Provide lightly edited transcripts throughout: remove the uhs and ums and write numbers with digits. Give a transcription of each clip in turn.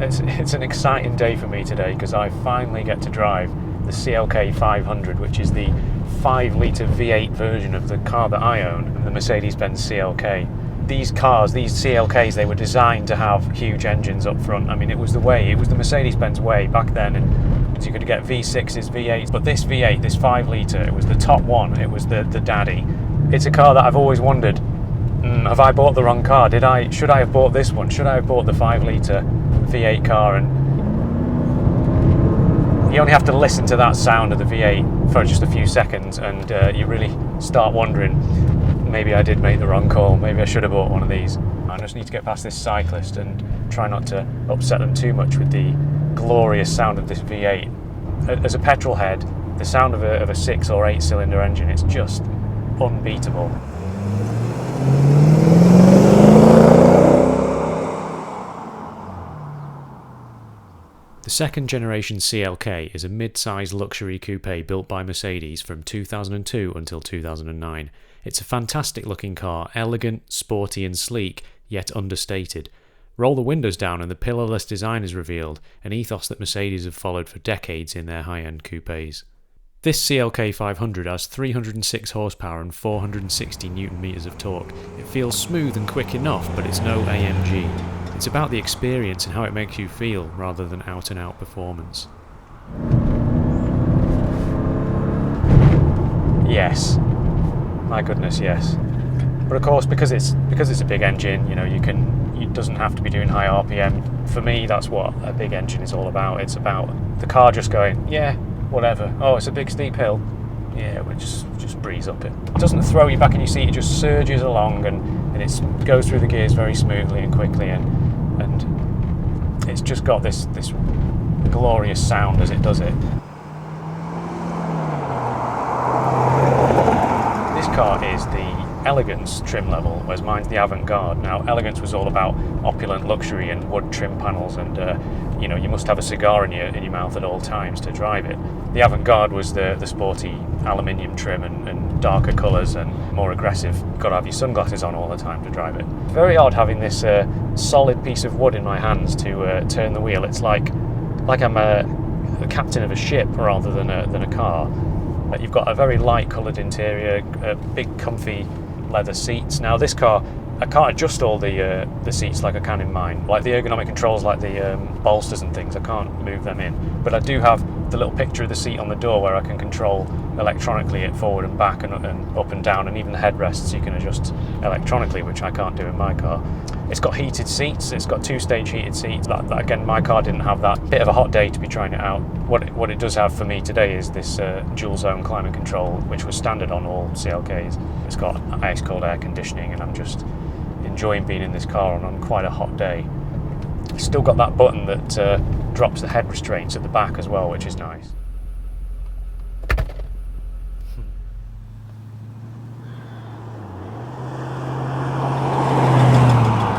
It's an exciting day for me today because I finally get to drive the CLK 500, which is the 5-litre V8 version of the car that I own, the Mercedes-Benz CLK. These cars, these CLKs, they were designed to have huge engines up front. I mean, it was the Mercedes-Benz way back then, and you could get V6s, V8s, but this V8, this 5-litre, it was the top one, it was the daddy. It's a car that I've always wondered, have I bought the wrong car? Should I have bought this one? Should I have bought the 5-litre V8 car? And you only have to listen to that sound of the V8 for just a few seconds, and you really start wondering, maybe I did make the wrong call. Maybe I should have bought one of these. I just need to get past this cyclist and try not to upset them too much with the glorious sound of this V8. As a petrol head, the sound of a 6 or 8 cylinder engine, it's just unbeatable. The second generation CLK is a mid-size luxury coupe built by Mercedes from 2002 until 2009. It's a fantastic looking car, elegant, sporty and sleek, yet understated. Roll the windows down and the pillarless design is revealed, an ethos that Mercedes have followed for decades in their high-end coupes. This CLK 500 has 306 horsepower and 460 Nm of torque. It feels smooth and quick enough, but it's no AMG. It's about the experience and how it makes you feel, rather than out-and-out performance. Yes. My goodness, yes. But of course, because it's a big engine, you know, it doesn't have to be doing high RPM. For me, that's what a big engine is all about. It's about the car just going, yeah, whatever. Oh, it's a big steep hill. Yeah, we'll just breeze up it. It doesn't throw you back in your seat, it just surges along and it goes through the gears very smoothly and quickly, and it's just got this glorious sound as it does it. This car is the Elegance trim level, whereas mine's the Avant-Garde. Now, Elegance was all about opulent luxury and wood trim panels, and you must have a cigar in your mouth at all times to drive it. The Avant-Garde was the sporty aluminium trim and darker colours and more aggressive. Got to have your sunglasses on all the time to drive it. Very odd having this solid piece of wood in my hands to turn the wheel. It's like I'm the captain of a ship rather than a car. You've got a very light coloured interior, big comfy leather seats. Now this car, I can't adjust all the seats like I can in mine. Like the ergonomic controls, like the bolsters and things, I can't move them in. But I do have the little picture of the seat on the door where I can control electronically it forward and back and up and down, and even the headrests you can adjust electronically, which I can't do in my car. It's got heated seats, it's got 2-stage heated seats. That again, my car didn't have that. Bit of a hot day to be trying it out. What it does have for me today is this dual zone climate control, which was standard on all CLKs. It's got ice cold air conditioning, and I'm just enjoying being in this car on quite a hot day. It's still got that button that drops the head restraints at the back as well, which is nice.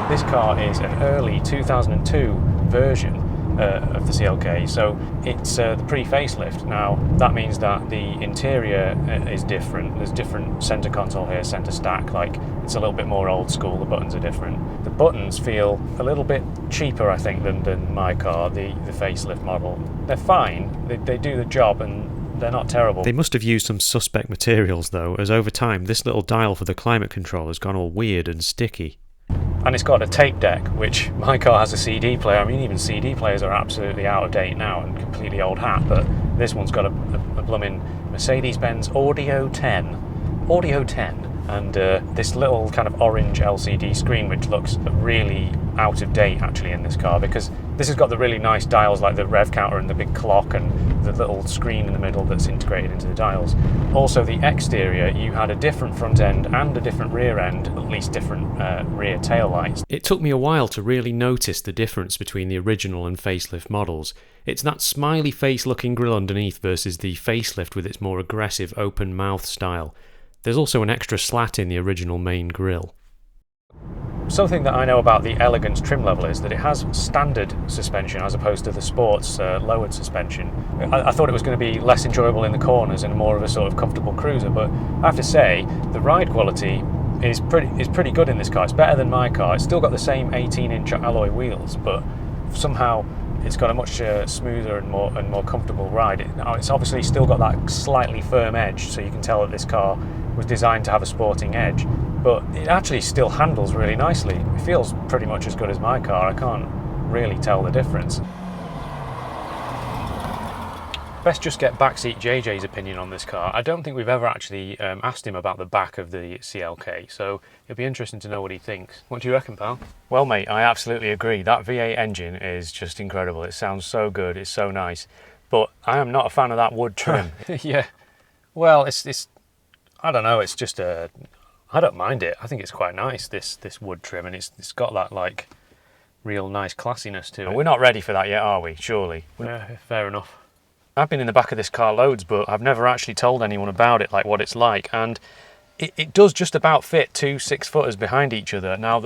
This car is an early 2002 version of the CLK, so it's the pre-facelift. Now that means that the interior is different. There's different centre console here, centre stack, like it's a little bit more old school, the buttons are different. The buttons feel a little bit cheaper, I think, than my car, the facelift model. They're fine, they do the job, and they're not terrible. They must have used some suspect materials though, as over time this little dial for the climate control has gone all weird and sticky. And it's got a tape deck, which my car has a CD player. I mean, even CD players are absolutely out of date now and completely old hat, but this one's got a blooming Mercedes-Benz Audio 10, and this little kind of orange LCD screen, which looks really out of date actually in this car, because this has got the really nice dials like the rev counter and the big clock and the little screen in the middle that's integrated into the dials. Also, the exterior, you had a different front end and a different rear end, at least different rear tail lights. It took me a while to really notice the difference between the original and facelift models. It's that smiley face looking grille underneath versus the facelift with its more aggressive open mouth style. There's also an extra slat in the original main grille. Something that I know about the Elegance trim level is that it has standard suspension as opposed to the sports lowered suspension. I thought it was going to be less enjoyable in the corners and more of a sort of comfortable cruiser, but I have to say the ride quality is pretty good in this car. It's better than my car. It's still got the same 18-inch alloy wheels, but somehow it's got a much smoother and more comfortable ride. It's obviously still got that slightly firm edge, so you can tell that this car was designed to have a sporting edge, but it actually still handles really nicely. It feels pretty much as good as my car. I can't really tell the difference. Best just get backseat JJ's opinion on this car. I don't think we've ever actually asked him about the back of the CLK, so it'll be interesting to know what he thinks. What do you reckon, pal? Well, mate, I absolutely agree. That V8 engine is just incredible. It sounds so good, it's so nice, but I am not a fan of that wood trim. Yeah, well, it's I don't know, it's just I don't mind it. I think it's quite nice, this wood trim, and it's got that, like, real nice classiness to it. We're not ready for that yet, are we? Surely. Yeah, fair enough. I've been in the back of this car loads, but I've never actually told anyone about it, like what it's like, and it does just about fit 2 6-footers behind each other. Now,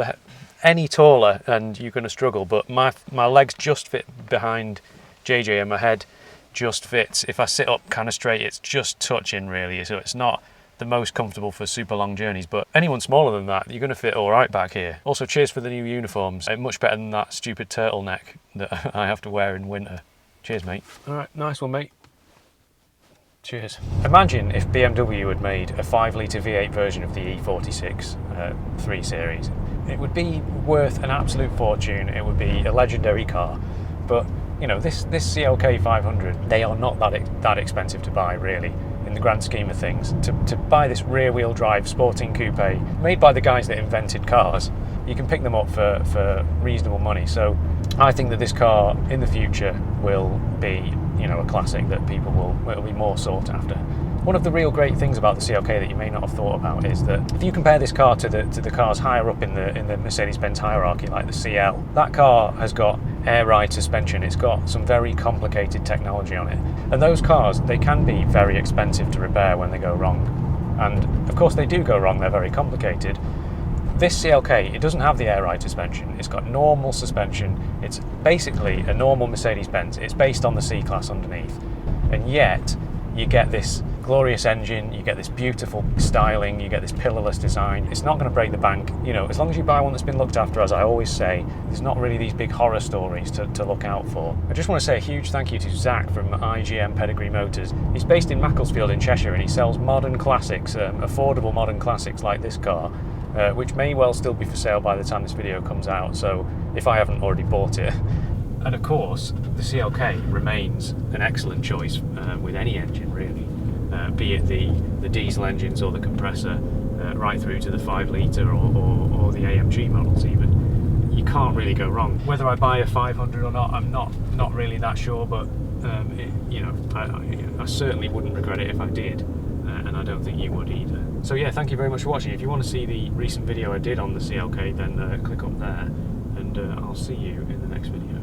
any taller and you're going to struggle, but my legs just fit behind JJ and my head just fits. If I sit up kind of straight, it's just touching really, so it's not the most comfortable for super long journeys, but anyone smaller than that, you're going to fit all right back here. Also, cheers for the new uniforms. Much better than that stupid turtleneck that I have to wear in winter. Cheers, mate. All right, nice one, mate. Cheers. Imagine if BMW had made a 5-litre V8 version of the E46 3 Series. It would be worth an absolute fortune. It would be a legendary car. But, you know, this CLK 500, they are not that expensive to buy, really, in the grand scheme of things. To buy this rear-wheel drive sporting coupe made by the guys that invented cars, you can pick them up for reasonable money. So I think that this car in the future will be, you know, a classic that people will be more sought after. One of the real great things about the CLK that you may not have thought about is that if you compare this car to the cars higher up in the Mercedes-Benz hierarchy, like the CL, that car has got air ride suspension. It's got some very complicated technology on it, and those cars, they can be very expensive to repair when they go wrong, and of course they do go wrong. They're very complicated. This CLK, it doesn't have the air ride suspension. It's got normal suspension. It's basically a normal Mercedes-Benz. It's based on the C-Class underneath. And yet, you get this glorious engine, you get this beautiful styling, you get this pillarless design. It's not going to break the bank. You know, as long as you buy one that's been looked after, as I always say, there's not really these big horror stories to look out for. I just want to say a huge thank you to Zach from IGM Pedigree Motors. He's based in Macclesfield in Cheshire, and he sells modern classics, affordable modern classics like this car, which may well still be for sale by the time this video comes out, so if I haven't already bought it. And of course, the CLK remains an excellent choice with any engine really, be it the diesel engines or the compressor, right through to the 5-litre or the AMG models even. You can't really go wrong. Whether I buy a 500 or not, I'm not really that sure, but you know, I certainly wouldn't regret it if I did. And I don't think you would either. So yeah, thank you very much for watching. If you want to see the recent video I did on the CLK, then click up there, and I'll see you in the next video.